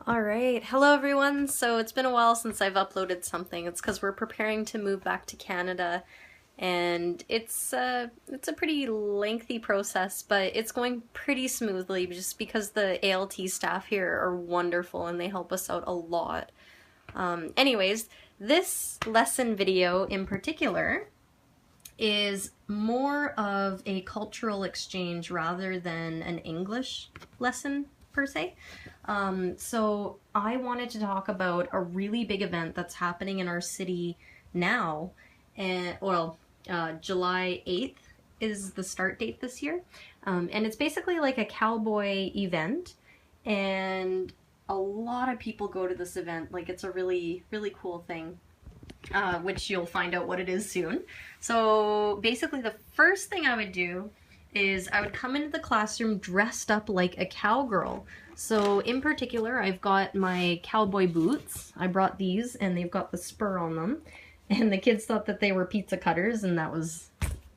Alright, hello everyone. So it's been a while since I've uploaded something. It's because we're preparing to move back to Canada, and it's a pretty lengthy process, but it's going pretty smoothly just because the ALT staff here are wonderful and they help us out a lot. Anyways, this lesson video in particular is more of a cultural exchange rather than an English lesson per se. So I wanted to talk about a really big event that's happening in our city now, and July 8th is the start date this year, and it's basically like a cowboy event, and a lot of people go to this event. Like, it's a really cool thing, which you'll find out what it is soon. So basically the first thing I would do is I would come into the classroom dressed up like a cowgirl. So in particular, I've got my cowboy boots. I brought these and they've got the spur on them. And the kids thought that they were pizza cutters, and that was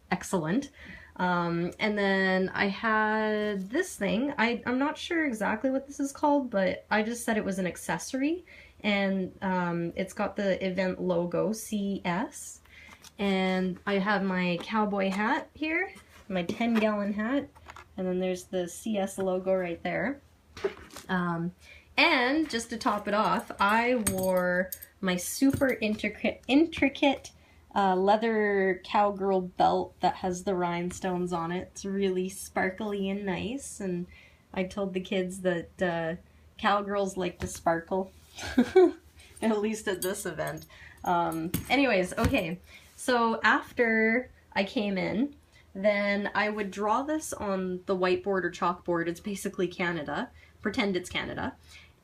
excellent. And then I had this thing. I'm not sure exactly what this is called, but I just said it was an accessory. And it's got the event logo, CS. And I have my cowboy hat here, my 10-gallon hat, and then there's the CS logo right there. And just to top it off, I wore my super intricate leather cowgirl belt that has the rhinestones on it. It's really sparkly and nice, and I told the kids that cowgirls like to sparkle, at least at this event. Anyways, okay, so after I came in, then I would draw this on the whiteboard or chalkboard. It's basically Canada. Pretend it's Canada.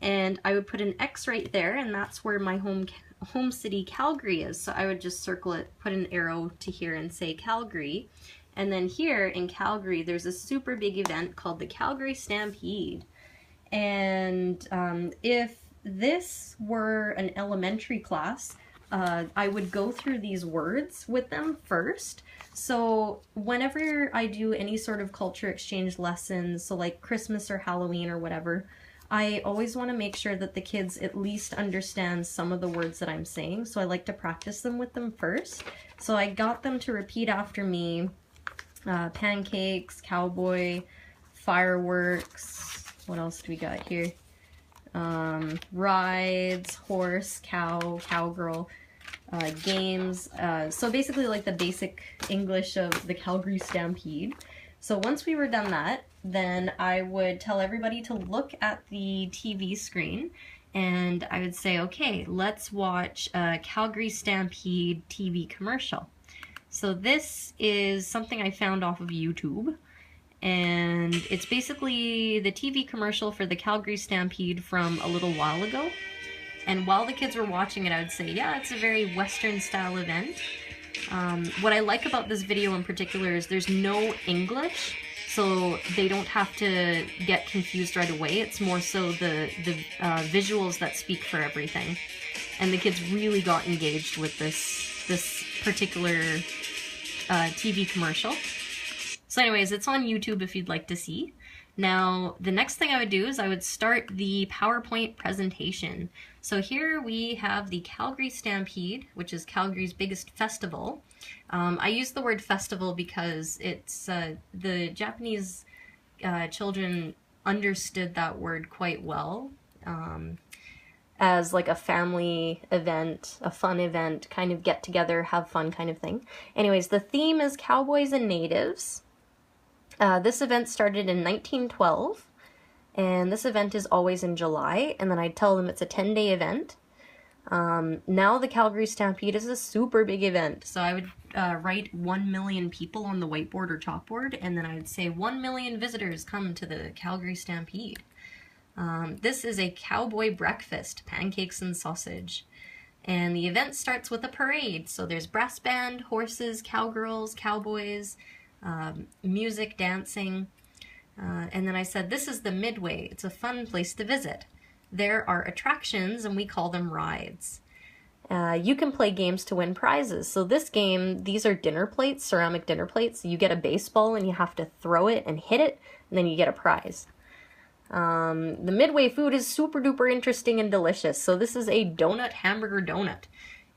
And I would put an X right there, and that's where my home city Calgary is. So I would just circle it, put an arrow to here and say Calgary. And then here in Calgary, there's a super big event called the Calgary Stampede. And if this were an elementary class, I would go through these words with them first. So whenever I do any sort of culture exchange lessons, so like Christmas or Halloween or whatever, I always want to make sure that the kids at least understand some of the words that I'm saying. So I like to practice them with them first. So I got them to repeat after me, pancakes, cowboy, fireworks, what else do we got here? Rides, horse, cow, cowgirl, games, so basically like the basic English of the Calgary Stampede. So once we were done that, then I would tell everybody to look at the TV screen, and I would say, okay, let's watch a Calgary Stampede TV commercial. So this is something I found off of YouTube, and it's basically the TV commercial for the Calgary Stampede from a little while ago. And while the kids were watching it, I would say, yeah, it's a very Western style event. What I like about this video in particular is there's no English, so they don't have to get confused right away. It's more so the visuals that speak for everything. And the kids really got engaged with this particular TV commercial. So anyways, it's on YouTube if you'd like to see. Now, the next thing I would do is I would start the PowerPoint presentation. So here we have the Calgary Stampede, which is Calgary's biggest festival. I use the word festival because it's the Japanese children understood that word quite well as like a family event, a fun event, kind of get together, have fun kind of thing. Anyways, the theme is Cowboys and Natives. This event started in 1912, and this event is always in July, and then I'd tell them it's a 10-day event. Now the Calgary Stampede is a super big event, so I would write 1 million people on the whiteboard or chalkboard, and then I would say 1 million visitors come to the Calgary Stampede. This is a cowboy breakfast, pancakes and sausage. And the event starts with a parade, so there's brass band, horses, cowgirls, cowboys, music, dancing, and then I said this is the Midway. It's a fun place to visit. There are attractions and we call them rides. You can play games to win prizes. So this game, these are dinner plates, ceramic dinner plates. You get a baseball and you have to throw it and hit it, and then you get a prize. The Midway Food is super duper interesting and delicious. So this is a donut hamburger donut.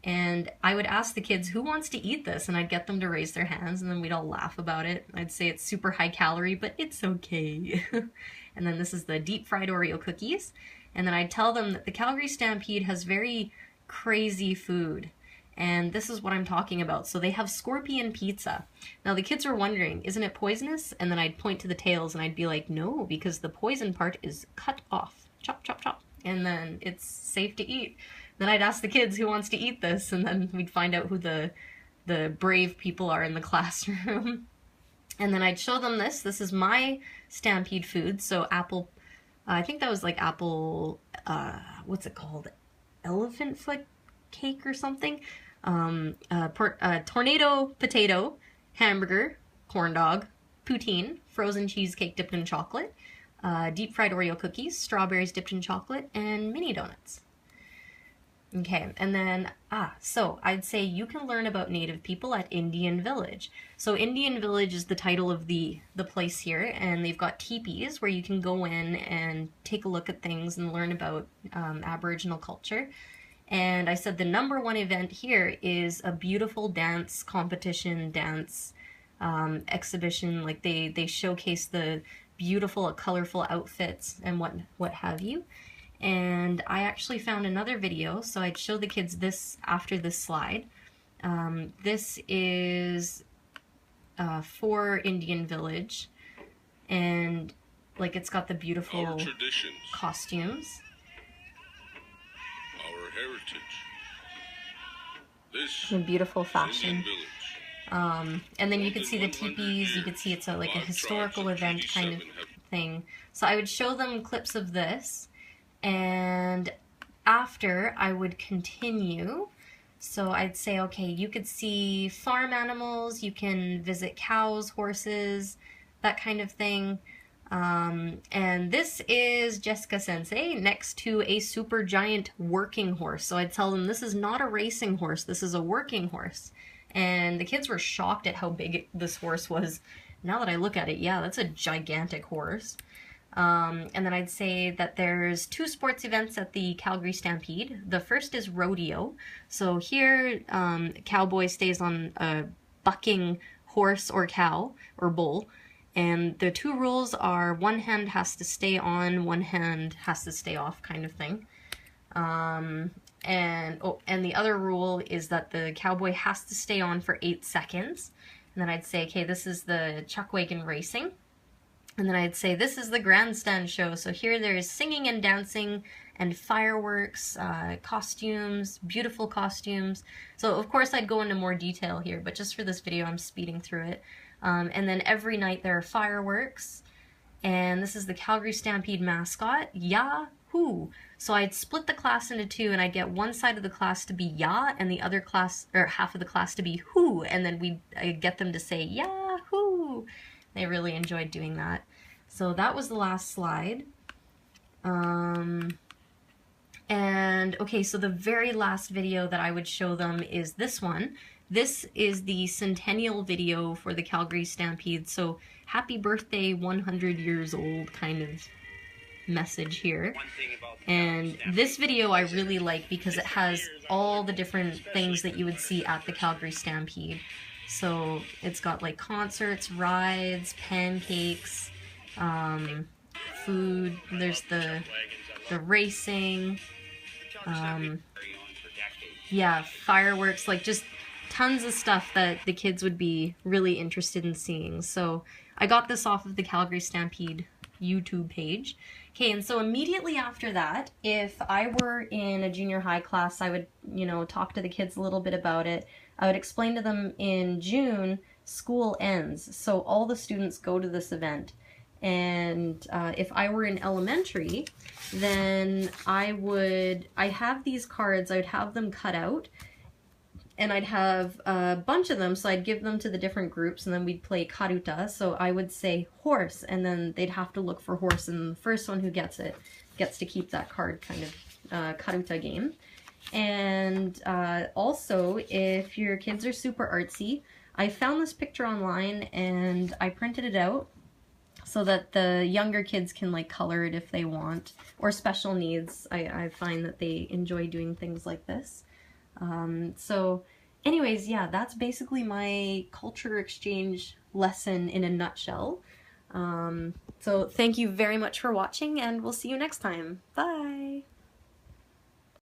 And I would ask the kids, who wants to eat this? And I'd get them to raise their hands, and then we'd all laugh about it. I'd say it's super high calorie, but it's okay. And then this is the deep fried Oreo cookies. And then I'd tell them that the Calgary Stampede has very crazy food. And this is what I'm talking about. So they have scorpion pizza. Now the kids are wondering, isn't it poisonous? And then I'd point to the tails and I'd be like, no, because the poison part is cut off. Chop, chop, chop. And then it's safe to eat. Then I'd ask the kids who wants to eat this, and then we'd find out who the brave people are in the classroom. And then I'd show them this. This is my Stampede food. So apple, I think that was like apple, what's it called? Elephant foot cake or something. Tornado potato, hamburger, corn dog, poutine, frozen cheesecake dipped in chocolate, deep fried Oreo cookies, strawberries dipped in chocolate, and mini donuts. Okay, and then, so I'd say you can learn about Native people at Indian Village. So Indian Village is the title of the place here, and they've got teepees where you can go in and take a look at things and learn about Aboriginal culture. And I said the #1 event here is a beautiful dance competition, dance exhibition. Like they showcase the beautiful, colorful outfits and what have you. And I actually found another video, so I'd show the kids this after this slide. This is for Indian Village, and like it's got the beautiful costumes. Our heritage. This in beautiful fashion. village. And then you could see the teepees, you could see it's like a historical event kind of thing. So I would show them clips of this, and after I would continue. So I'd say, okay, you could see farm animals, you can visit cows, horses, that kind of thing. And this is Jessica Sensei next to a super giant working horse. So I'd tell them this is not a racing horse, this is a working horse. And the kids were shocked at how big this horse was. Now that I look at it, yeah, that's a gigantic horse. And then I'd say that there's 2 sports events at the Calgary Stampede. The first is rodeo. So here, cowboy stays on a bucking horse or cow or bull. And the 2 rules are one hand has to stay on, one hand has to stay off kind of thing. And the other rule is that the cowboy has to stay on for 8 seconds. And then I'd say, okay, this is the chuck wagon racing. And then I'd say, this is the grandstand show. So here there's singing and dancing and fireworks, costumes, beautiful costumes. So of course I'd go into more detail here, but just for this video I'm speeding through it. And then every night there are fireworks. And this is the Calgary Stampede mascot, Yahoo! So I'd split the class into 2, and I'd get one side of the class to be Ya, and the other class, or half of the class to be Who, and then I'd get them to say Yahoo! They really enjoyed doing that. So that was the last slide. And okay, so the very last video that I would show them is this one. This is the centennial video for the Calgary Stampede. So happy birthday, 100 years old kind of message here. And this video I really like because it has all the different things that you would see at the Calgary Stampede. So it's got like concerts, rides, pancakes, food, there's the racing, yeah, fireworks, like just tons of stuff that the kids would be really interested in seeing. So I got this off of the Calgary Stampede YouTube page. Okay, and so immediately after that, if I were in a junior high class, I would, talk to the kids a little bit about it. I would explain to them in June, school ends, so all the students go to this event. And if I were in elementary, then I have these cards, I would have them cut out, and I'd have a bunch of them, so I'd give them to the different groups, and then we'd play karuta. So I would say horse, and then they'd have to look for horse, and the first one who gets it gets to keep that card, kind of karuta game. And also, if your kids are super artsy, I found this picture online, and I printed it out. so that the younger kids can like color it if they want, or special needs. I find that they enjoy doing things like this. So anyways, yeah, that's basically my culture exchange lesson in a nutshell. So thank you very much for watching, and we'll see you next time. Bye!